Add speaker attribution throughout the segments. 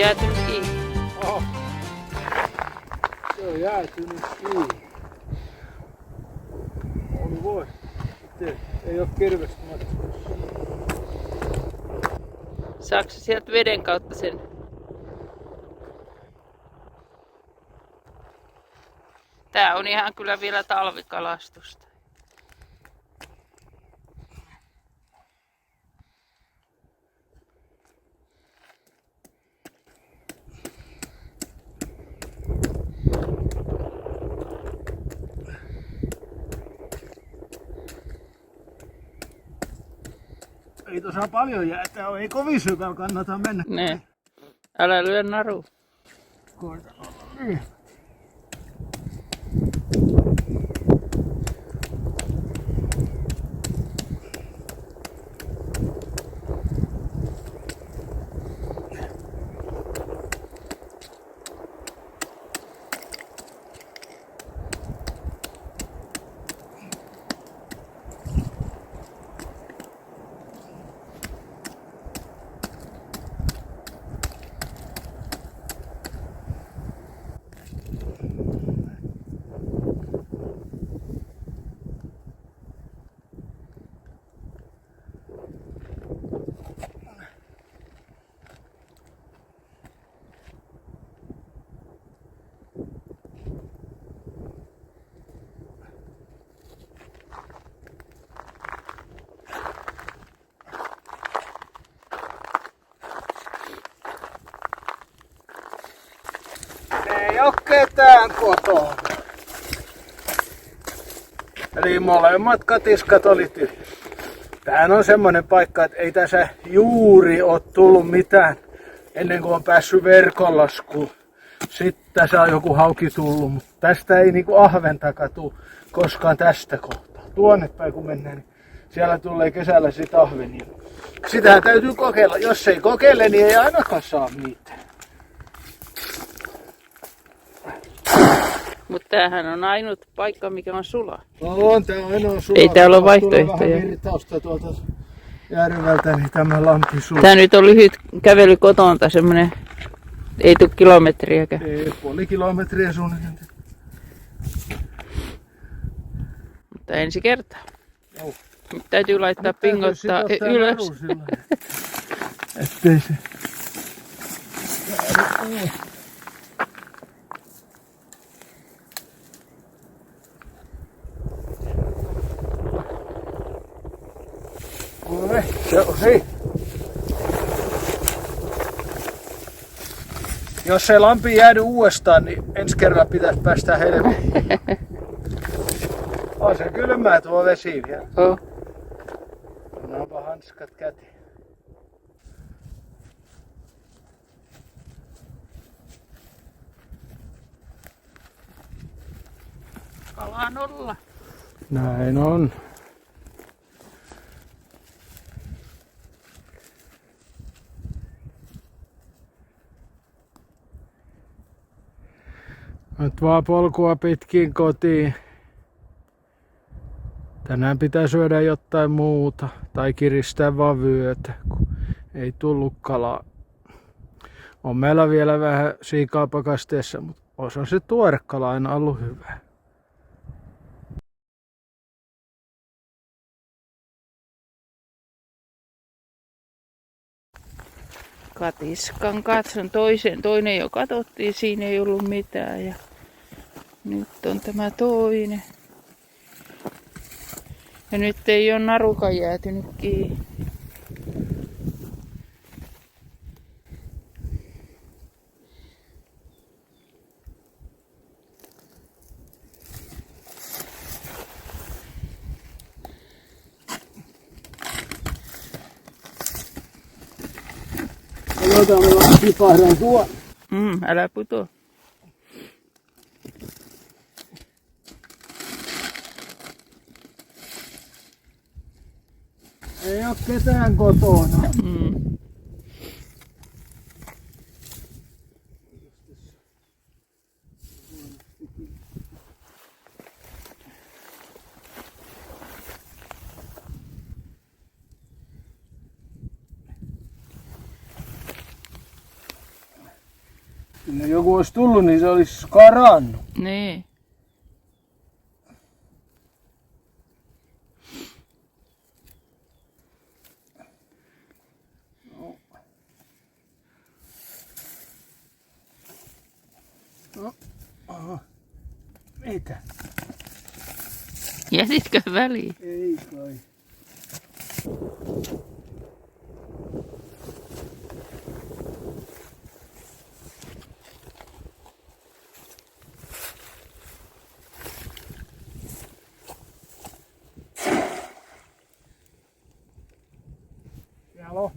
Speaker 1: jäätynyt kiinni.
Speaker 2: Oho. Se on jäätynyt kiinni. Oli voi. Ei oo kirvestä matkassa.
Speaker 1: Saatko sieltä veden kautta sen? Tää on ihan kyllä vielä talvikalastusta.
Speaker 2: Ei tuossa paljon jäätä ole, ei kovin syvällä kannata mennä.
Speaker 1: Ne. Älä lyö naru.
Speaker 2: Koitan olla niin. Ei oo ketään kotona. Eli molemmat katiskat oli tyhjät. Tämähän on semmonen paikka, että ei tässä juuri oo tullut mitään ennen kuin on päässyt verkonlaskuun. Sitten tässä on joku hauki tullut, mutta tästä ei niinku ahventakaan tuu koskaan tästä kohtaa. Tuonne päin kun mennään, niin siellä tulee kesällä sit ahvenia. Sitähän täytyy kokeilla. Jos ei kokeile, niin ei ainakaan saa mitään.
Speaker 1: Mutta tämähän on ainut paikka, mikä on sula.
Speaker 2: On, tää on ainoa sula.
Speaker 1: Ei täällä ole vaihtoehtoja.
Speaker 2: Tulee vähän virtausta tuolta järveltä, niin tämä lampi sula.
Speaker 1: Tää nyt on lyhyt kävely kotonta, semmonen, ei tuu kilometriäkään.
Speaker 2: Ei, puoli kilometriä suunnilleen.
Speaker 1: Mutta ensi kertaa.
Speaker 2: Joo.
Speaker 1: Nyt täytyy laittaa pingottaa ylös.
Speaker 2: Ettei se... Se on siinä. Jos se lampi jäädy uudestaan, niin ensi kerralla pitäisi päästä helvettiin. On se kylmää tuo vesi vielä.
Speaker 1: Oh.
Speaker 2: Pannaanpa hanskat käteen.
Speaker 1: Kalaa nolla.
Speaker 2: Näin on. Nyt vaan polkua pitkin kotiin. Tänään pitää syödä jotain muuta tai kiristää vaan vyötä, kun ei tullut kalaa. On meillä vielä vähän siikaa pakasteessa, mutta osa se tuorekala aina ollut hyvä.
Speaker 1: Katiskan katson toinen jo katsottiin, siinä ei ollut mitään ja nyt on tämä toinen. Ja nyt ei ole narukan jäätynyt kiinni.
Speaker 2: Odotaan, tipahdan tuo.
Speaker 1: Älä putoa.
Speaker 2: Ei oo ketään kotona. Kyllä joku olisi tullut, niin se olisi karannut.
Speaker 1: Niin.
Speaker 2: Aha. Mitä?
Speaker 1: Jätitkö väliin?
Speaker 2: Ei kai. Jalo.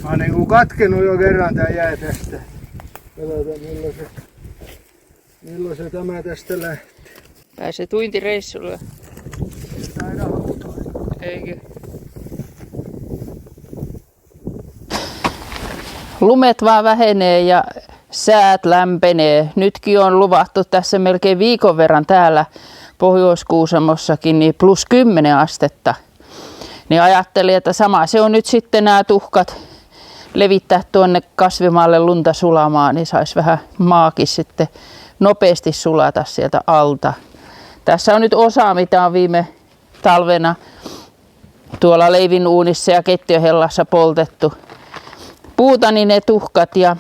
Speaker 2: Mä oon niinku katkenut jo kerran tää jää tästä. Katsotaan milloin se tämä tästä lähtee.
Speaker 1: Pääsee tuintireissulle.
Speaker 2: Aina autoilla.
Speaker 1: Eikö? Lumet vaan vähenee ja säät lämpenee. Nytkin on luvattu tässä melkein viikon verran täällä Pohjois-Kuusamossakin niin +10 astetta. Niin ajattelin, että sama se on nyt sitten nämä tuhkat levittää tuonne kasvimaalle lunta sulamaan, niin saisi vähän maakin sitten nopeasti sulata sieltä alta. Tässä on nyt osa, mitä on viime talvena tuolla leivin uunissa ja keittiöhellassa poltettu puuta, niin ne tuhkat. Ja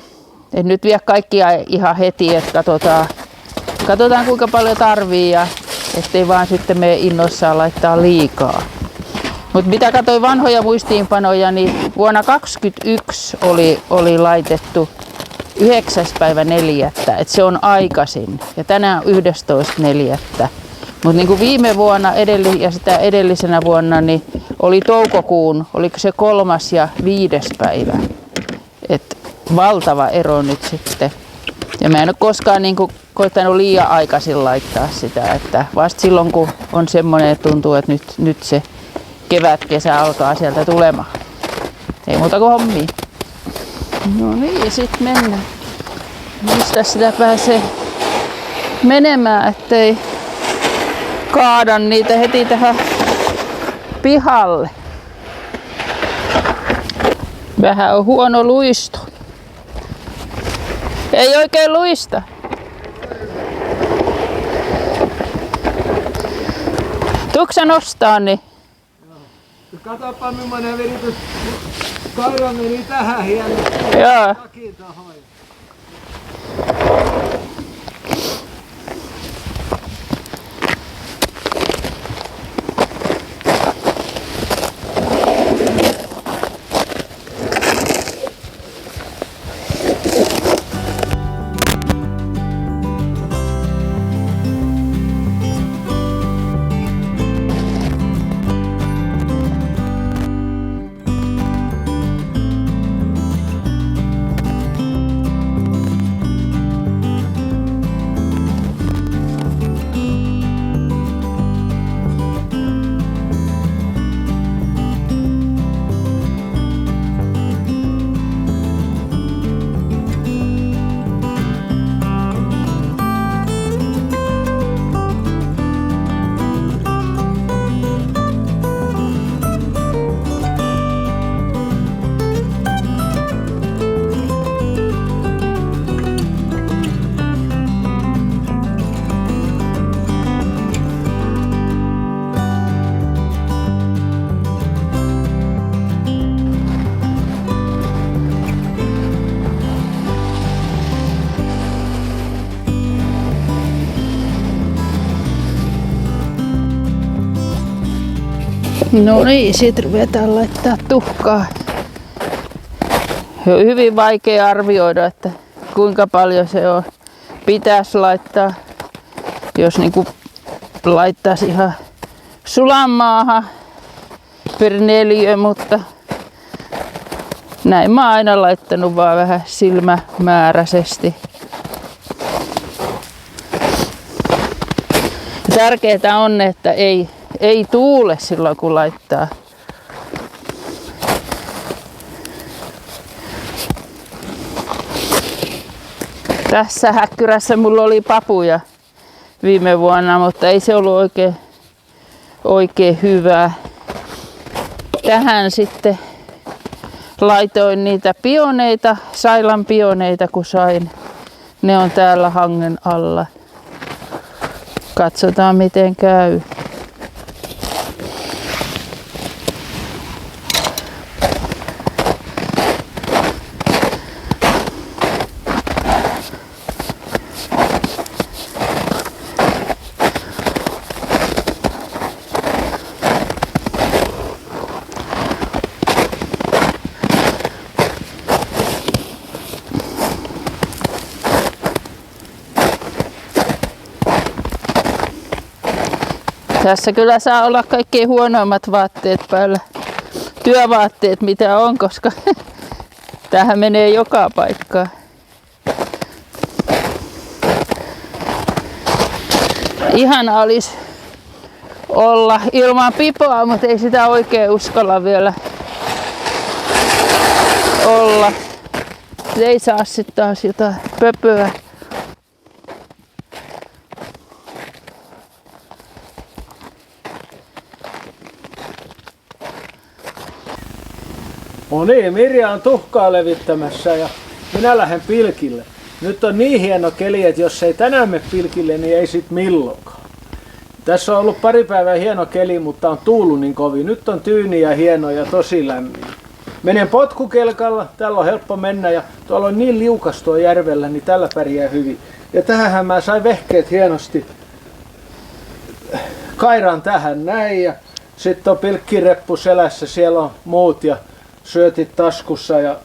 Speaker 1: en nyt vie kaikkia ihan heti, että katsotaan kuinka paljon tarvii ja ettei vaan sitten me innoissaan laittaa liikaa. Mutta mitä katsoin vanhoja muistiinpanoja, niin vuonna 2021 oli laitettu 9.4. että se on aikaisin ja tänään 11.4. Mutta niin kuin viime vuonna ja sitä edellisenä vuonna niin oli toukokuun, oliko se 3. ja 5. päivä. Et valtava ero nyt sitten. Ja mä en ole koskaan niin kuin koittanut liian aikaisin laittaa sitä, että vasta silloin kun on semmoinen, että tuntuu, että nyt se kevät-kesä alkaa sieltä tulemaan. Ei muuta kuin hommia. No niin, sit mennään. Mistä sitä pääsee menemään, ettei kaada niitä heti tähän pihalle. Vähän on huono luisto. Ei oikein luista. Tuutko sä nostaa niin?
Speaker 2: Katsopa millainen viritys. Kaira meni tähän hieman.
Speaker 1: Joo.
Speaker 2: Takin tahoin.
Speaker 1: No niin, siitä ruvetaan laittaa tuhkaa. On hyvin vaikea arvioida, että kuinka paljon se on. Pitäisi laittaa, jos niinku laittaisi ihan sulan maahan per neliö, mutta näin mä oon aina laittanut vaan vähän silmämääräisesti. Tärkeää on, että ei tuule silloin kun laittaa. Tässä häkkyrässä mulla oli papuja viime vuonna, mutta ei se ollut oikein hyvää. Tähän sitten laitoin niitä pioneita, Sailan pioneita kun sain. Ne on täällä hangen alla. Katsotaan miten käy. Tässä kyllä saa olla kaikkein huonoimmat vaatteet päällä. Työvaatteet mitä on, koska tähän menee joka paikkaan. Ihana olisi olla ilman pipoa, mutta ei sitä oikein uskalla vielä olla. Ei saa sitten taas jotain pöpöä.
Speaker 2: No niin, Mirja on tuhkaa levittämässä ja minä lähden pilkille. Nyt on niin hieno keli, että jos ei tänään mene pilkille, niin ei sit milloinkaan. Tässä on ollut pari päivää hieno keli, mutta on tuullut niin kovin. Nyt on tyyni ja hieno ja tosi lämmin. Menen potkukelkalla, täällä on helppo mennä ja tuolla on niin liukas tuo järvellä, niin tällä pärjää hyvin. Ja tähän mä sain vehkeet hienosti. Kairan tähän näin ja sitten on pilkkireppu selässä, siellä on muut ja syötit taskussa ja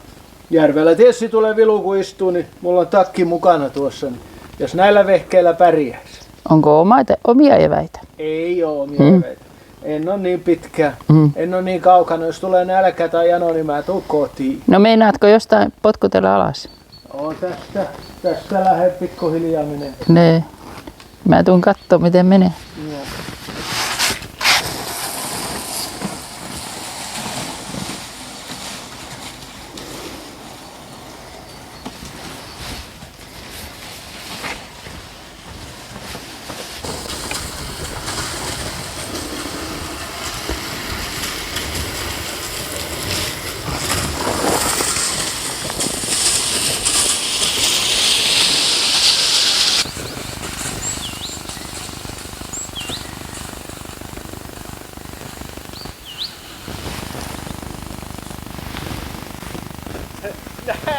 Speaker 2: järvellä tietysti tulee vilu kun istuu, niin mulla on takki mukana tuossa. Niin jos näillä vehkeillä pärjäisi.
Speaker 1: Onko omia eväitä?
Speaker 2: Ei oo omia eväitä. En ole niin pitkä, en ole niin kaukana. Jos tulee nälkä tai jano, niin mä tuun kotiin.
Speaker 1: No meinaatko jostain potkutella alas?
Speaker 2: Oo, tästä lähden pikkuhiljaa menee.
Speaker 1: Ne. Mä tuun kattoo miten menee.
Speaker 2: Joo.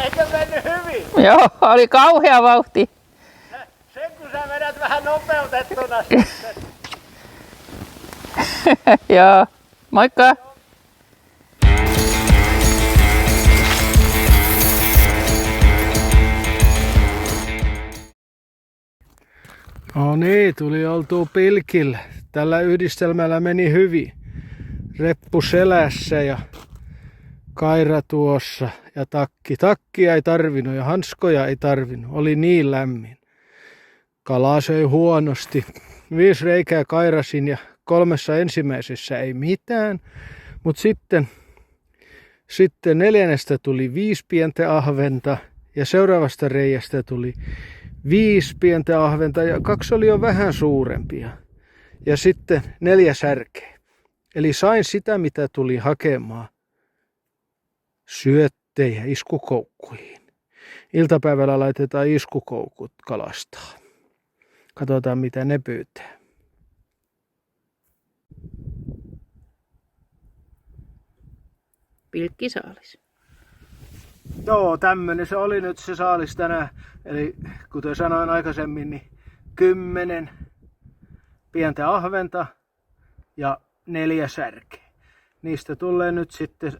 Speaker 2: Eikö mennyt hyvin?
Speaker 1: Joo, oli kauhea vauhti.
Speaker 2: Sen kun sä vedät vähän nopeutettuna sitten.
Speaker 1: Joo, moikka!
Speaker 2: No niin, tuli oltua pilkillä. Tällä yhdistelmällä meni hyvin. Reppu selässä ja kaira tuossa ja takki. Takkia ei tarvinnut ja hanskoja ei tarvinnut. Oli niin lämmin. Kalaa söi huonosti. 5 reikää kairasin ja 3 ensimmäisessä ei mitään. Mutta sitten 4. tuli 5 pientä ahventa ja seuraavasta reiästä tuli 5 pientä ahventa ja 2 oli jo vähän suurempia. Ja sitten 4 särkeä. Eli sain sitä mitä tuli hakemaan. Syöttejä iskukoukkuihin. Iltapäivällä laitetaan iskukoukut kalastaa. Katsotaan mitä ne pyytää.
Speaker 1: Pilkkisaalis.
Speaker 2: Joo, tämmönen se oli nyt se saalis tänään. Eli kuten sanoin aikaisemmin, niin 10 pientä ahventa ja 4 särkeä. Niistä tulee nyt sitten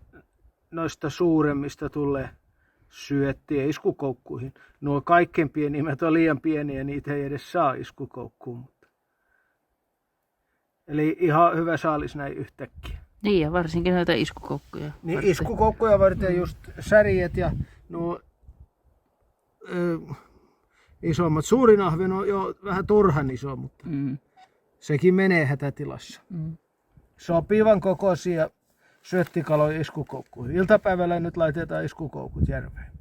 Speaker 2: noista suuremmista tulee syöttiä iskukoukkuihin. Nuo kaikkein pienimmät on liian pieniä, niitä ei edes saa iskukoukkuun. Eli ihan hyvä saalis näin yhtäkkiä.
Speaker 1: Niin ja varsinkin noita iskukoukkuja.
Speaker 2: Niin iskukoukkuja varten just särjet ja nuo isommat. Suurin ahven on jo vähän turhan iso, mutta sekin menee hätätilassa. Sopivan kokoisia syöttikaloja iskukoukkuihin. Iltapäivällä nyt laitetaan iskukoukut järveen.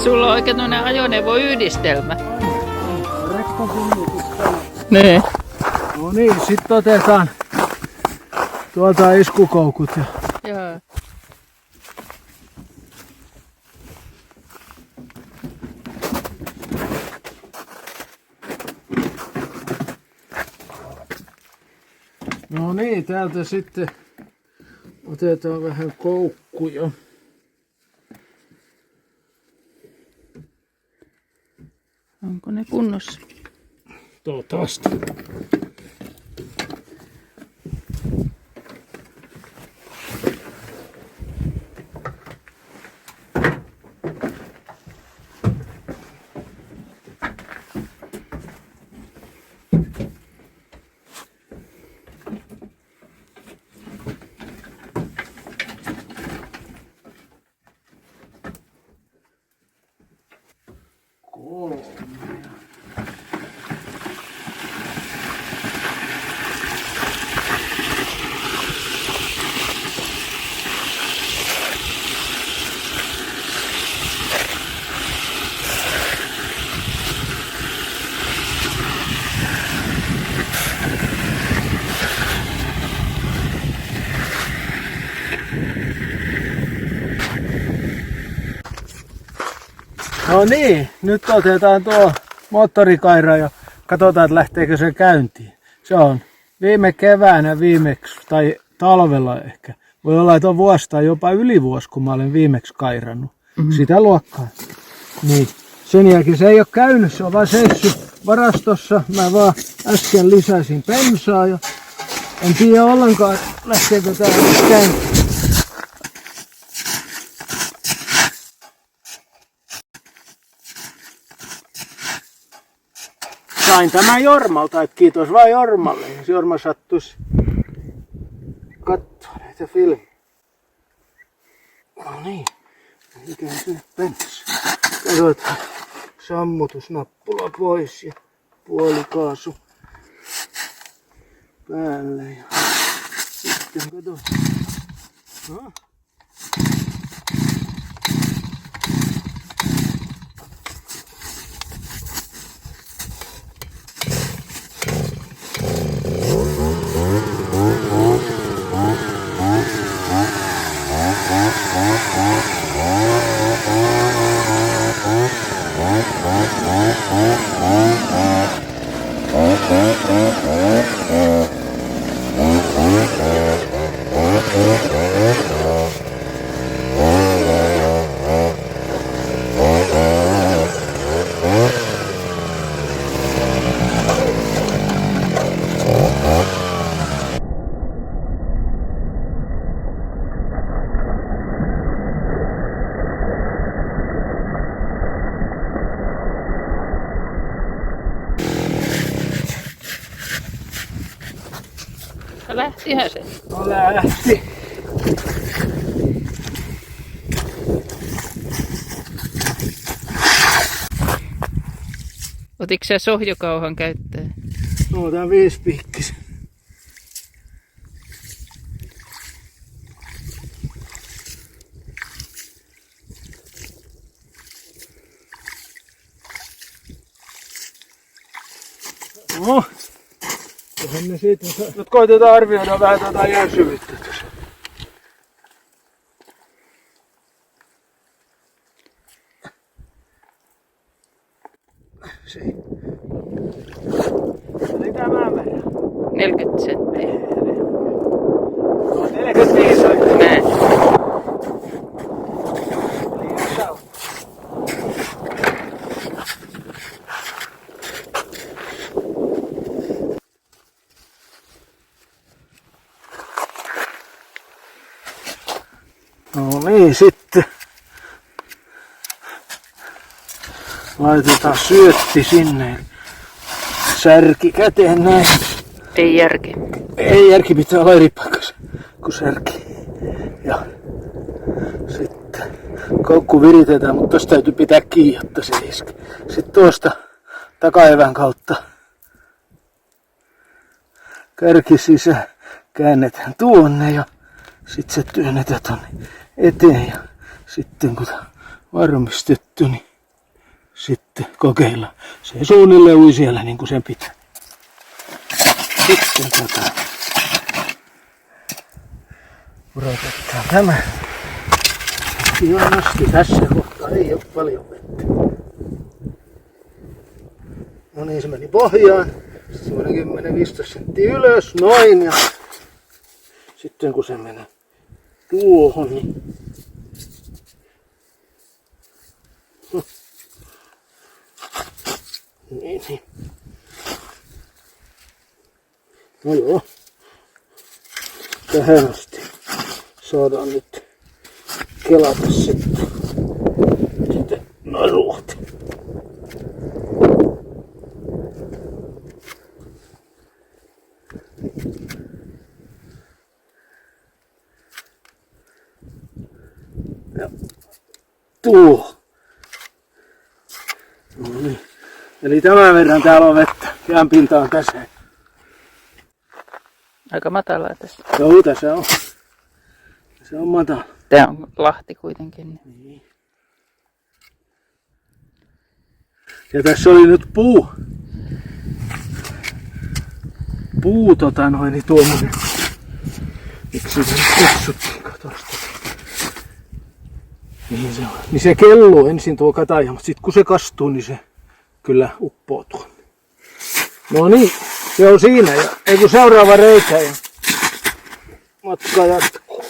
Speaker 1: Sulla on oikein tämmönen ajoneuvoyhdistelmä.
Speaker 2: Rekkakuljetus täällä.
Speaker 1: Nee.
Speaker 2: No niin, sit otetaan tuolta iskukoukut ja
Speaker 1: Joo.
Speaker 2: no niin, täältä sitten otetaan vähän koukkuja.
Speaker 1: Onko ne kunnossa?
Speaker 2: Toivottavasti. No niin, nyt otetaan tuo moottorikaira ja katsotaan, että lähteekö se käyntiin. Se on viime keväänä viimeksi, tai talvella ehkä. Voi olla, että on vuosi tai jopa yli vuosi, kun mä olen viimeksi kairannut. Sitä luokkaa. Niin. Sen jälkeen se ei ole käynyt, se on vaan seissyt varastossa. Mä vaan äsken lisäsin bensaa ja en tiedä ollenkaan, lähteekö tää käyntiin. Sain tämän Jormalta, että kiitos vaan Jormalle. Jos Jorma sattuisi katsoa näitä filmiä. No niin, mikä sinne penssä. Katsotaan sammutusnappula pois ja puolikaasu päälle. Ja sitten katsotaan. No.
Speaker 1: Lähtihän se.
Speaker 2: No lähti.
Speaker 1: Otitko sä sohjokauhan käyttöön?
Speaker 2: No tää 5-piikkis. No. Eihän ne siitä. Nyt koitetaan arvioida vähän tätä jääsyvyyttä tässä. Se. Oli tämän verran.
Speaker 1: 40 senttiä.
Speaker 2: No 45 on.
Speaker 1: Näin.
Speaker 2: No niin, sitten laitetaan syötti sinne. Särki käteen näin.
Speaker 1: Ei järki.
Speaker 2: Ei, järki pitää olla eri paikassa kuin särki. Ja sitten koukku viritetään, mutta tosta täytyy pitää kiinni, jotta se iske. Sitten tuosta takaevän kautta kärki sisään käännetään tuonne ja sitten se työnnetään tonne eteen. Ja sitten kun on varmistettu, niin sitten kokeilla. Se suunnilleen ui siellä niin kuin sen pitää. Sitten pudotetaan tämä. Hienosti tässä kohtaa ei ole paljon vettä. No niin, se meni pohjaan. Sitten semmoinen 10-15 senttiä ylös, noin. Ja sitten kun se menee tuohon, niin niin. No joo. Tähän asti saadaan nyt kelata sitten naruut. Ja tuo. No niin. Eli tämän verran täällä on vettä. Jään pinta on tässä.
Speaker 1: Aika matalaa tässä.
Speaker 2: Joo, tässä on. Se on matala.
Speaker 1: Tämä on lahti kuitenkin.
Speaker 2: Niin. Ja tässä oli nyt puu niin tuommoinen. Miksi sitä nyt kutsuttiin, katosta. Niin se on. Niin se kelluu ensin tuo kataja, mutta sitten kun se kastuu, niin se kyllä uppoo tuonne. No niin, se on siinä. Ja ei kun seuraava reikä ja matka jatkuu.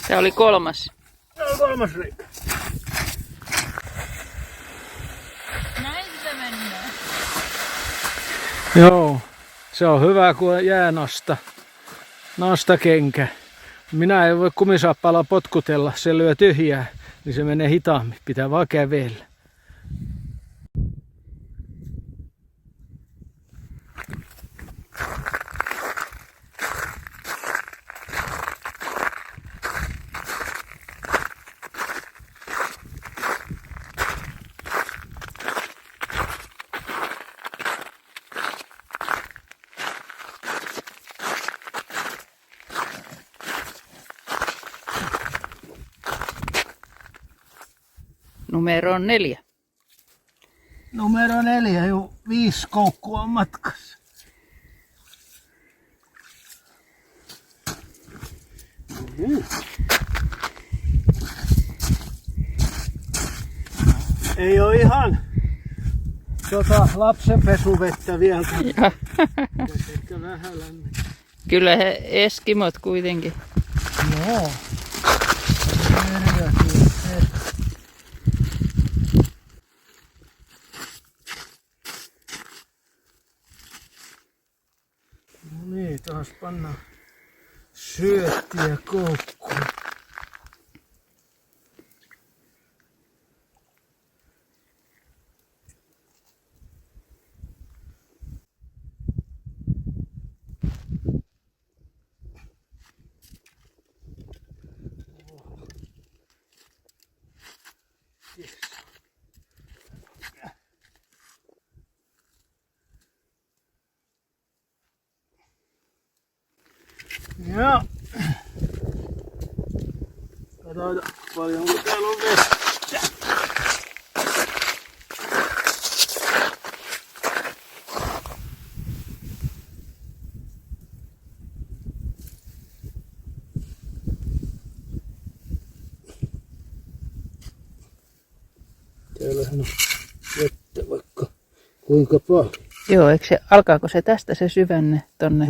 Speaker 1: Tämä oli kolmas.
Speaker 2: Tämä on kolmas reikä.
Speaker 1: Näin sitä mennään.
Speaker 2: Joo, se on hyvä kun on nastakenkä. Minä en voi kumisaappaalla potkutella, se lyö tyhjää, niin se menee hitaammin. Pitää vaan kävellä.
Speaker 1: Numero 4.
Speaker 2: Numero 4, jo 5 koukkua on matkassa. Ei oo ihan lapsenpesuvettä vielä. Ehkä vähän lämmin.
Speaker 1: Kyllä he eskimot kuitenkin.
Speaker 2: Joo. taas pannaan syöttiä koukkuun. Joo. Katsotaan paljonko täällä on vettä. Täällähän on vettä vaikka kuinka paljon.
Speaker 1: Joo, alkaako se tästä se syvänne tonne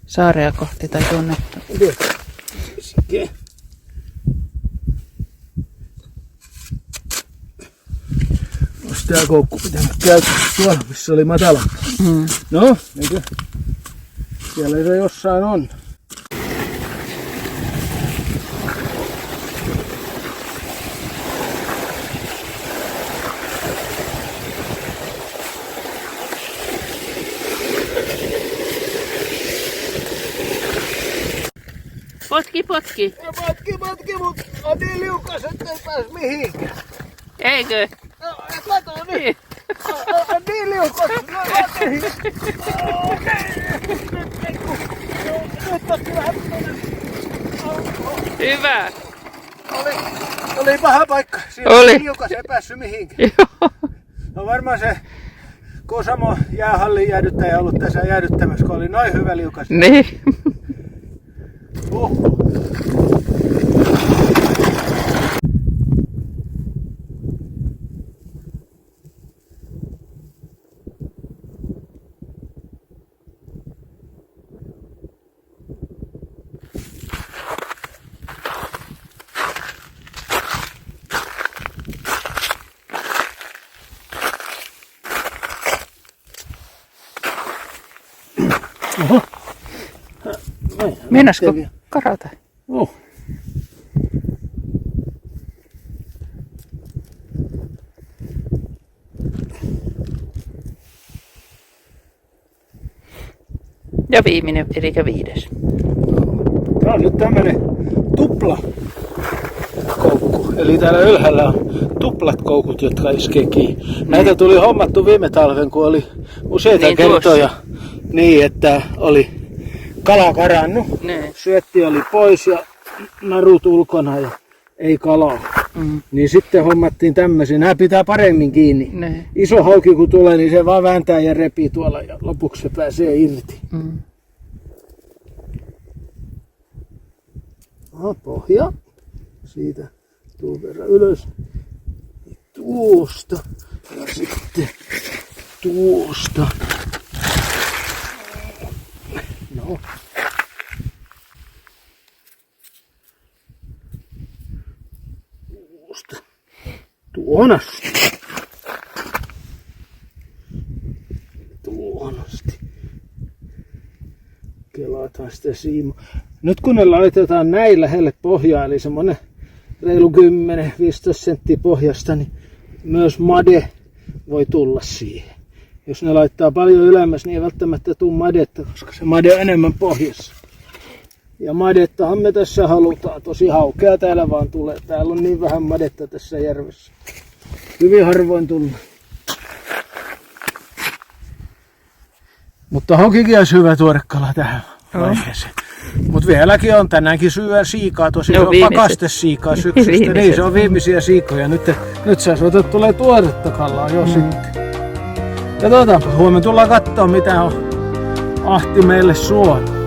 Speaker 1: saarea kohti tai tuonne?
Speaker 2: Olisi tää koukku pitänyt käyttää tuolla, missä oli matala. No, eikö? Siellä se jossain on.
Speaker 1: Potki, potki.
Speaker 2: Potki, mut on niin liukas, ettei pääs mihinkään.
Speaker 1: Eikö?
Speaker 2: No, kato nyt. On niin liukas. Nyt otti vähän
Speaker 1: Hyvä.
Speaker 2: Oli paha paikka. Siinä
Speaker 1: Oli.
Speaker 2: oli liukas, ei päässyt mihinkään.
Speaker 1: Joo.
Speaker 2: No varmaan se Kuusamo jäähallin jäädyttäjä ollut tässä jäädyttämässä, kun oli noin hyvä liukas.
Speaker 1: Niin.
Speaker 2: Oho.
Speaker 1: Meinasko karata?
Speaker 2: Oh.
Speaker 1: Ja viimeinen, eli 5.
Speaker 2: Tää on nyt tämmönen tupla koukku. Eli täällä ylhäällä on tuplat koukut, jotka iskee kiinni. Näitä tuli hommattu viime talven, kun oli useita
Speaker 1: niin,
Speaker 2: kertoja niin, että oli kala karannut.
Speaker 1: Ne.
Speaker 2: Syötti oli pois ja narut ulkona ja ei kalaa. Niin sitten hommattiin tämmöisiä. Nämä pitää paremmin kiinni.
Speaker 1: Ne.
Speaker 2: Iso hauki kun tulee, niin se vaan vääntää ja repii tuolla ja lopuksi se pääsee irti. Pohja. Siitä tuon verran ylös. Tuosta. Ja sitten tuosta. No. Tuosta. Tuohon asti. Tuohon asti. Kelataan sitä siimaa. Nyt kun ne laitetaan näin lähelle pohjaa, eli semmonen reilu 10-15 senttiä pohjasta, niin myös made voi tulla siihen. Jos ne laittaa paljon ylemmäs, niin ei välttämättä tule madetta, koska se made on enemmän pohjassa. Ja madettahan me tässä halutaan. Tosi haukea täällä vaan tulee. Täällä on niin vähän madetta tässä järvessä. Hyvin harvoin tullut. Mutta hokikin olisi hyvä tuoda kala tähän vaiheeseen. Mutta vieläkin on tänäänkin syödä siikaa, tosi no, on pakastesiikaa syksystä. Niin, se on viimeisiä siikoja. Nyt sä soitat tulee tuoretta kalaa jo sitten. Katsotaanpa, huomenna tullaan katsoa mitä on Ahti meille suonut.